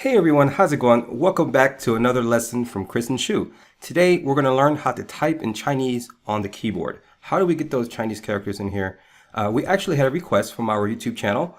Hey everyone, how's it going? Welcome back to another lesson from Chris and Shu. Today we're going to learn how to type in Chinese on the keyboard. How do we get those Chinese characters in here? We actually had a request from our YouTube channel.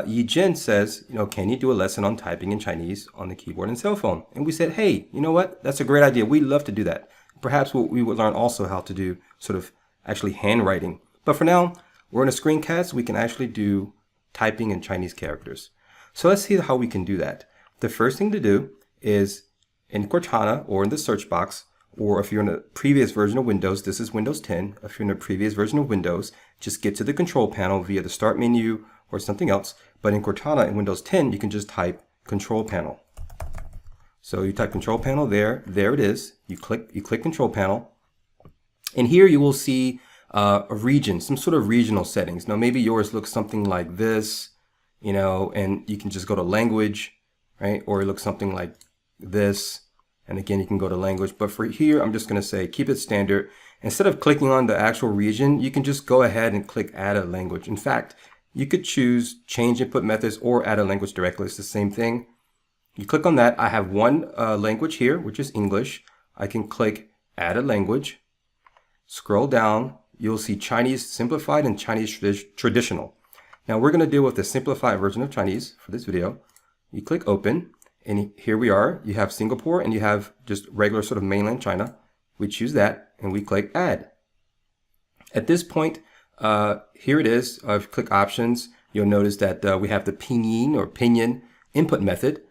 Yi Jin says, can you do a lesson on typing in Chinese on the keyboard and cell phone? And we said, hey, you know what? That's a great idea. We'd love to do that. Perhaps we would learn also how to do sort of actually handwriting. But for now, we're in a screencast. We can actually do typing in Chinese characters. So let's see how we can do that. The first thing to do is in Cortana or in the search box, or if you're in a previous version of Windows, this is Windows 10. If you're in a previous version of Windows, just get to the control panel via the start menu or something else. But in Cortana in Windows 10, you can just type control panel. So you type control panel there it is. You click control panel. And here you will see a region, some sort of regional settings. Now maybe yours looks something like this, and you can just go to language. Right? Or it looks something like this. And again, you can go to language. But for here, I'm just going to say keep it standard. Instead of clicking on the actual region, you can just go ahead and click add a language. In fact, you could choose change input methods or add a language directly. It's the same thing. You click on that. I have one language here, which is English. I can click add a language. Scroll down. You'll see Chinese simplified and Chinese traditional. Now we're going to deal with the simplified version of Chinese for this video. You click open, and here we are. You have Singapore, and you have just regular sort of mainland China. We choose that, and we click add. At this point, here it is. If you click options, you'll notice that we have the pinyin or pinyin input method.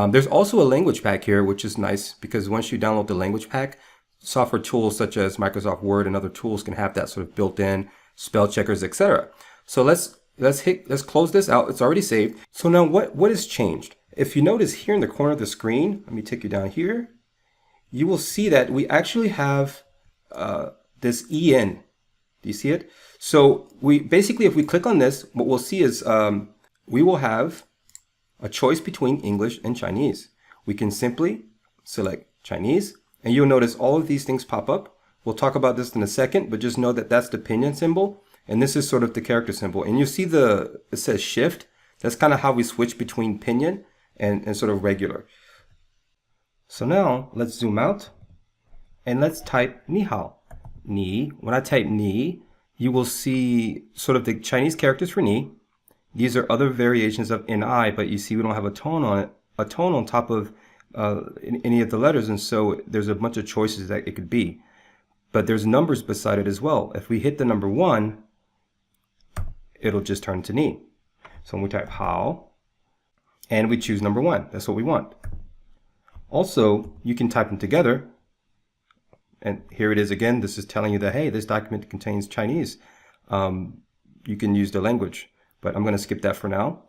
There's also a language pack here, which is nice because once you download the language pack, software tools such as Microsoft Word and other tools can have that sort of built-in spell checkers, etc. So let's close this out. It's already saved. So now what has changed? If you notice here in the corner of the screen, let me take you down here, you will see that we actually have this EN. Do you see it? So we basically, if we click on this, what we'll see is we will have a choice between English and Chinese. We can simply select Chinese, and you'll notice all of these things pop up. We'll talk about this in a second, but just know that that's the pinyin symbol. And this is sort of the character symbol. And you see it says shift. That's kind of how we switch between pinyin and sort of regular. So now let's zoom out and let's type ni hao. Ni. When I type ni, you will see sort of the Chinese characters for ni. These are other variations of ni, but you see we don't have a tone on it, a tone on top of any of the letters. And so there's a bunch of choices that it could be. But there's numbers beside it as well. If we hit the number 1, it'll just turn to ni. So when we type hao, and we choose number 1, that's what we want. Also, you can type them together. And here it is again. This is telling you that, hey, this document contains Chinese. You can use the language, but I'm going to skip that for now.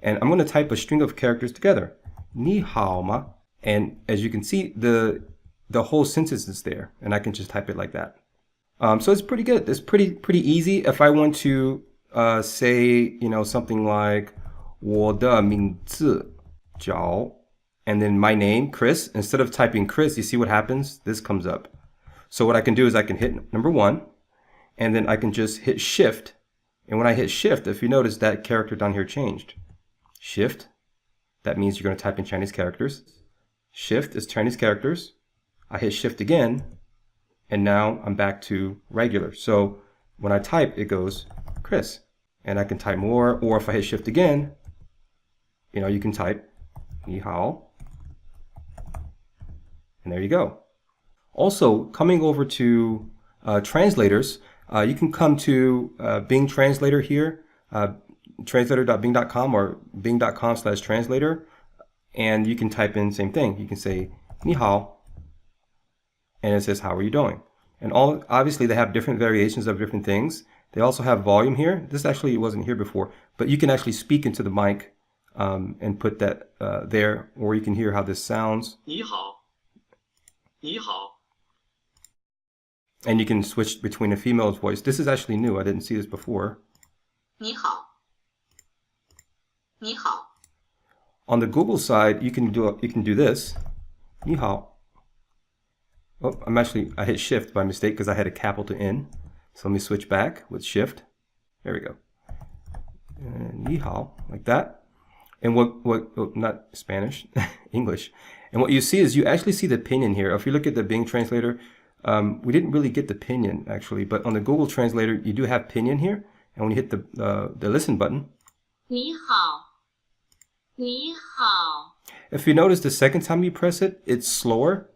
And I'm going to type a string of characters together. Ni hao ma. And as you can see, the whole sentence is there, and I can just type it like that. So it's pretty good. It's pretty easy. If I want to say, something like 我的名字叫, and then my name, Chris, instead of typing Chris, you see what happens? This comes up. So what I can do is I can hit number 1, and then I can just hit shift. And when I hit shift, if you notice that character down here changed. Shift, that means you're going to type in Chinese characters. Shift is Chinese characters. I hit shift again, and now I'm back to regular. So when I type, it goes Chris. And I can type more, or if I hit shift again, you can type ni hao. And there you go. Also, coming over to translators, you can come to Bing Translator here, translator.bing.com or bing.com/translator, and you can type in same thing. You can say ni hao, and it says, how are you doing? And obviously they have different variations of different things. They also have volume here. This actually wasn't here before, but you can actually speak into the mic and put that there, or you can hear how this sounds. 你好，你好。 And you can switch between a female's voice. This is actually new. I didn't see this before. 你好，你好。 On the Google side, you can do this. 你好. Oh, I hit shift by mistake because I had a capital N. So let me switch back with shift. There we go. 你好, like that. And not Spanish, English. And what you see is you actually see the pinyin here. If you look at the Bing translator, we didn't really get the pinyin actually, but on the Google translator, you do have pinyin here. And when you hit the listen button, 你好，你好， if you notice the second time you press it, it's slower.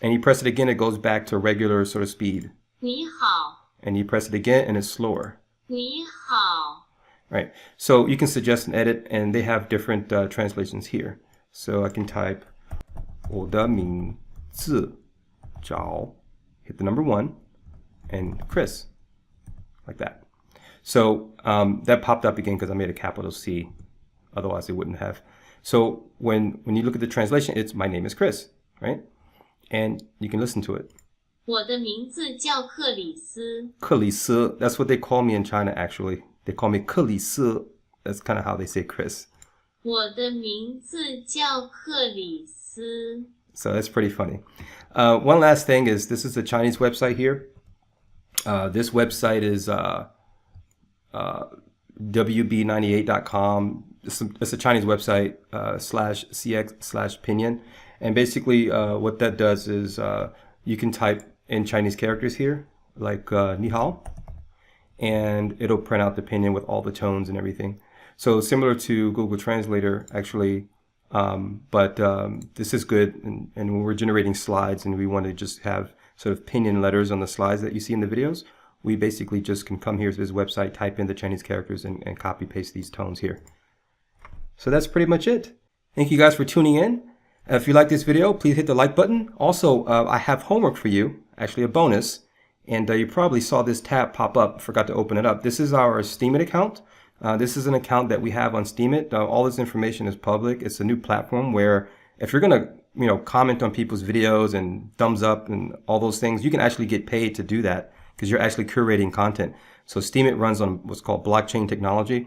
And you press it again, it goes back to regular sort of speed. 你好， And you press it again, and it's slower. 你好， Right. So you can suggest and edit, and they have different translations here. So I can type 我的名字叫 hit the number 1 and Chris like that. So that popped up again because I made a capital C. Otherwise, it wouldn't have. So when you look at the translation, it's my name is Chris, right? And you can listen to it. 我的名字叫克里斯。克里斯, that's what they call me in China, actually. They call me 克里斯. That's kind of how they say Chris. 我的名字叫克里斯。 So that's pretty funny. One last thing is this is a Chinese website here. This website is wb98.com. It's a Chinese website /cx/pinyin. And basically what that does is you can type in Chinese characters here, like 你好, and it'll print out the pinyin with all the tones and everything. So similar to Google Translator, actually, but this is good. And when we're generating slides and we want to just have sort of pinyin letters on the slides that you see in the videos, we basically just can come here to this website, type in the Chinese characters, and copy paste these tones here. So that's pretty much it. Thank you guys for tuning in. If you like this video, please hit the like button. Also, I have homework for you, actually a bonus. And you probably saw this tab pop up, forgot to open it up. This is our Steemit account. This is an account that we have on Steemit. All this information is public. It's a new platform where if you're going to, comment on people's videos and thumbs up and all those things, you can actually get paid to do that because you're actually curating content. So Steemit runs on what's called blockchain technology,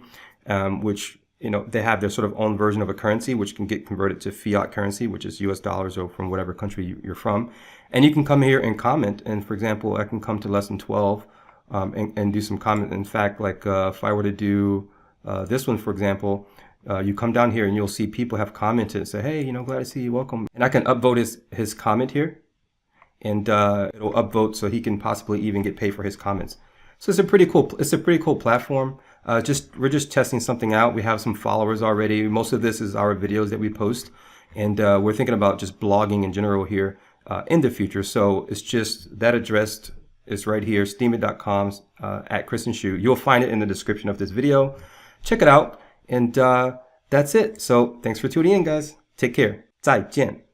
which they have their sort of own version of a currency, which can get converted to fiat currency, which is US dollars or from whatever country you're from. And you can come here and comment. And for example, I can come to lesson 12 and do some comment. In fact, like if I were to do this one, for example, you come down here and you'll see people have commented and say, hey, glad to see you, welcome. And I can upvote his comment here. And it'll upvote so he can possibly even get paid for his comments. So it's a pretty cool platform. We're just testing something out. We have some followers already. Most of this is our videos that we post, and we're thinking about just blogging in general here in the future. So it's just that address is right here, steemit.com @Chris Shu. You'll find it in the description of this video. Check it out, and that's it. So thanks for tuning in, guys. Take care. 再见.